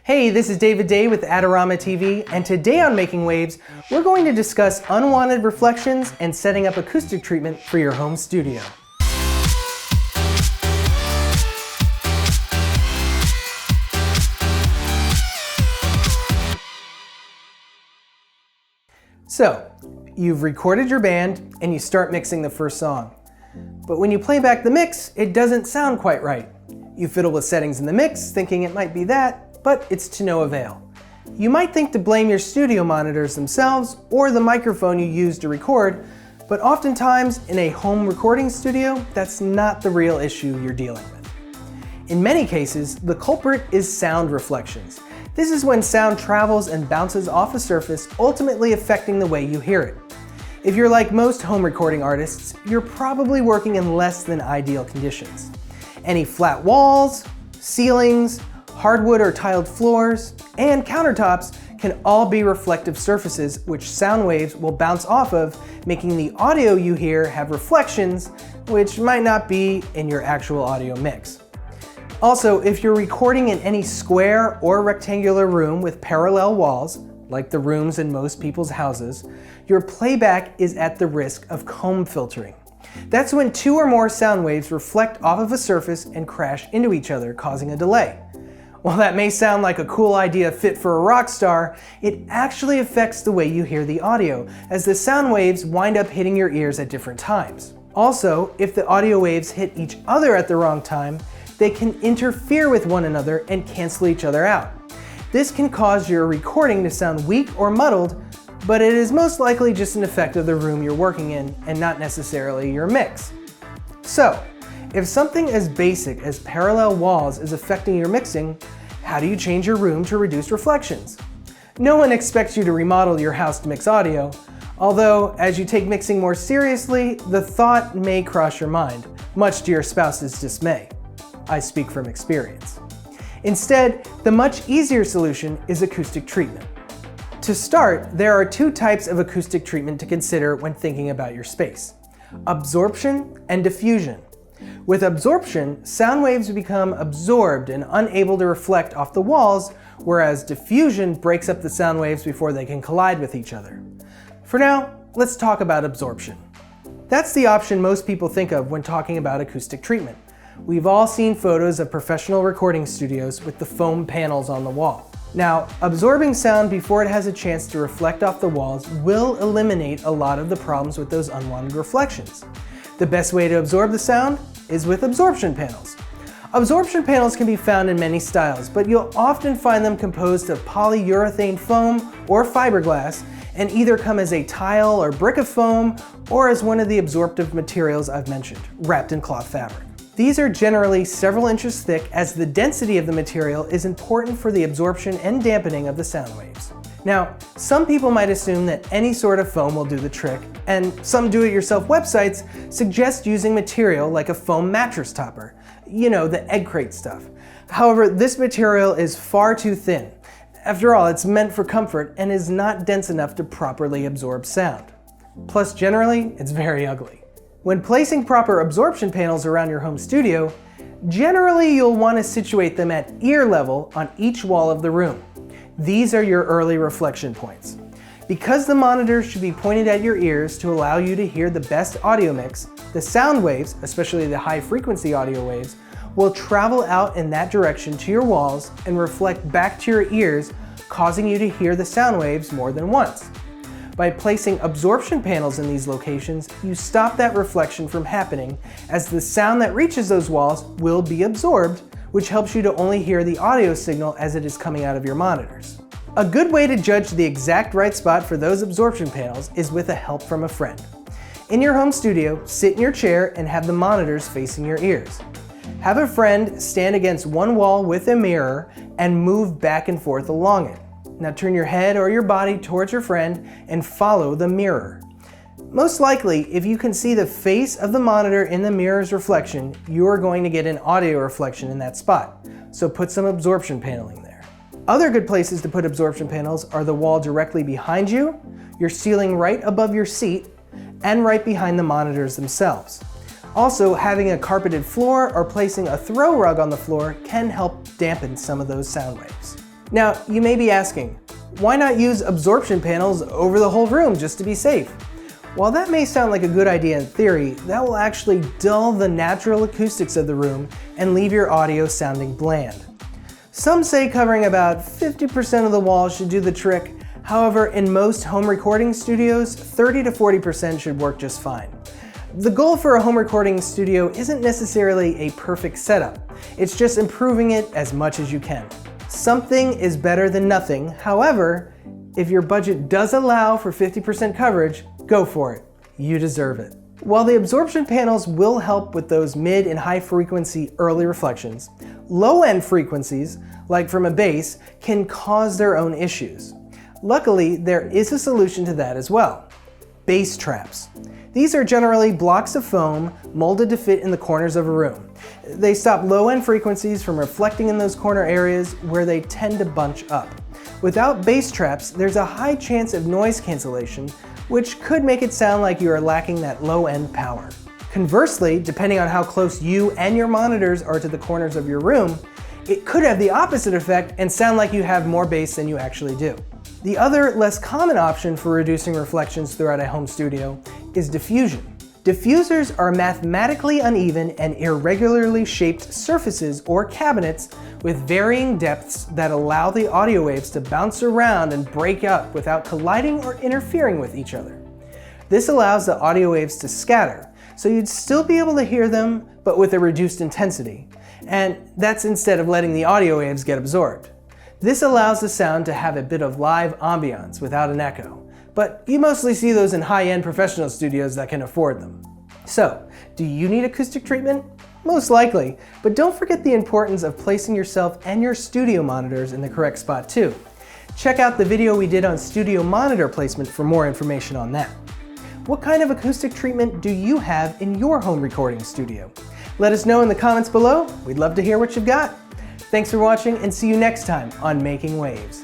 Hey, this is David Day with Adorama TV, and today on Making Waves, we're going to discuss unwanted reflections and setting up acoustic treatment for your home studio. So, you've recorded your band and you start mixing the first song. But when you play back the mix, it doesn't sound quite right. You fiddle with settings in the mix, thinking it might be that, but it's to no avail. You might think to blame your studio monitors themselves or the microphone you use to record, but oftentimes in a home recording studio, that's not the real issue you're dealing with. In many cases, the culprit is sound reflections. This is when sound travels and bounces off a surface, ultimately affecting the way you hear it. If you're like most home recording artists, you're probably working in less than ideal conditions. Any flat walls, ceilings, hardwood or tiled floors, and countertops can all be reflective surfaces which sound waves will bounce off of, making the audio you hear have reflections which might not be in your actual audio mix. Also, if you're recording in any square or rectangular room with parallel walls, like the rooms in most people's houses, your playback is at the risk of comb filtering. That's when two or more sound waves reflect off of a surface and crash into each other, causing a delay. While that may sound like a cool idea fit for a rock star, it actually affects the way you hear the audio, as the sound waves wind up hitting your ears at different times. Also, if the audio waves hit each other at the wrong time, they can interfere with one another and cancel each other out. This can cause your recording to sound weak or muddled, but it is most likely just an effect of the room you're working in and not necessarily your mix. So, if something as basic as parallel walls is affecting your mixing, how do you change your room to reduce reflections? No one expects you to remodel your house to mix audio, although as you take mixing more seriously, the thought may cross your mind, much to your spouse's dismay. I speak from experience. Instead, the much easier solution is acoustic treatment. To start, there are two types of acoustic treatment to consider when thinking about your space: absorption and diffusion. With absorption, sound waves become absorbed and unable to reflect off the walls, whereas diffusion breaks up the sound waves before they can collide with each other. For now, let's talk about absorption. That's the option most people think of when talking about acoustic treatment. We've all seen photos of professional recording studios with the foam panels on the wall. Now, absorbing sound before it has a chance to reflect off the walls will eliminate a lot of the problems with those unwanted reflections. The best way to absorb the sound is with absorption panels. Absorption panels can be found in many styles, but you'll often find them composed of polyurethane foam or fiberglass, and either come as a tile or brick of foam, or as one of the absorptive materials I've mentioned, wrapped in cloth fabric. These are generally several inches thick, as the density of the material is important for the absorption and dampening of the sound waves. Now, some people might assume that any sort of foam will do the trick, and some do-it-yourself websites suggest using material like a foam mattress topper. You know, the egg crate stuff. However, this material is far too thin. After all, it's meant for comfort and is not dense enough to properly absorb sound. Plus, generally, it's very ugly. When placing proper absorption panels around your home studio, generally you'll want to situate them at ear level on each wall of the room. These are your early reflection points. Because the monitors should be pointed at your ears to allow you to hear the best audio mix, the sound waves, especially the high frequency audio waves, will travel out in that direction to your walls and reflect back to your ears, causing you to hear the sound waves more than once. By placing absorption panels in these locations, you stop that reflection from happening, as the sound that reaches those walls will be absorbed, which helps you to only hear the audio signal as it is coming out of your monitors. A good way to judge the exact right spot for those absorption panels is with a help from a friend. In your home studio, sit in your chair and have the monitors facing your ears. Have a friend stand against one wall with a mirror and move back and forth along it. Now turn your head or your body towards your friend and follow the mirror. Most likely, if you can see the face of the monitor in the mirror's reflection, you are going to get an audio reflection in that spot. So put some absorption paneling there. Other good places to put absorption panels are the wall directly behind you, your ceiling right above your seat, and right behind the monitors themselves. Also, having a carpeted floor or placing a throw rug on the floor can help dampen some of those sound waves. Now, you may be asking, why not use absorption panels over the whole room just to be safe? While that may sound like a good idea in theory, that will actually dull the natural acoustics of the room and leave your audio sounding bland. Some say covering about 50% of the walls should do the trick. However, in most home recording studios, 30 to 40% should work just fine. The goal for a home recording studio isn't necessarily a perfect setup. It's just improving it as much as you can. Something is better than nothing. However, if your budget does allow for 50% coverage, go for it. You deserve it. While the absorption panels will help with those mid and high frequency early reflections, low-end frequencies, like from a bass, can cause their own issues. Luckily, there is a solution to that as well. Bass traps. These are generally blocks of foam molded to fit in the corners of a room. They stop low-end frequencies from reflecting in those corner areas where they tend to bunch up. Without bass traps, there's a high chance of noise cancellation, which could make it sound like you are lacking that low-end power. Conversely, depending on how close you and your monitors are to the corners of your room, it could have the opposite effect and sound like you have more bass than you actually do. The other, less common option for reducing reflections throughout a home studio is diffusion. Diffusers are mathematically uneven and irregularly shaped surfaces or cabinets with varying depths that allow the audio waves to bounce around and break up without colliding or interfering with each other. This allows the audio waves to scatter, so you'd still be able to hear them, but with a reduced intensity. And that's instead of letting the audio waves get absorbed. This allows the sound to have a bit of live ambiance without an echo. But you mostly see those in high-end professional studios that can afford them. So, do you need acoustic treatment? Most likely, but don't forget the importance of placing yourself and your studio monitors in the correct spot too. Check out the video we did on studio monitor placement for more information on that. What kind of acoustic treatment do you have in your home recording studio? Let us know in the comments below. We'd love to hear what you've got. Thanks for watching and see you next time on Making Waves.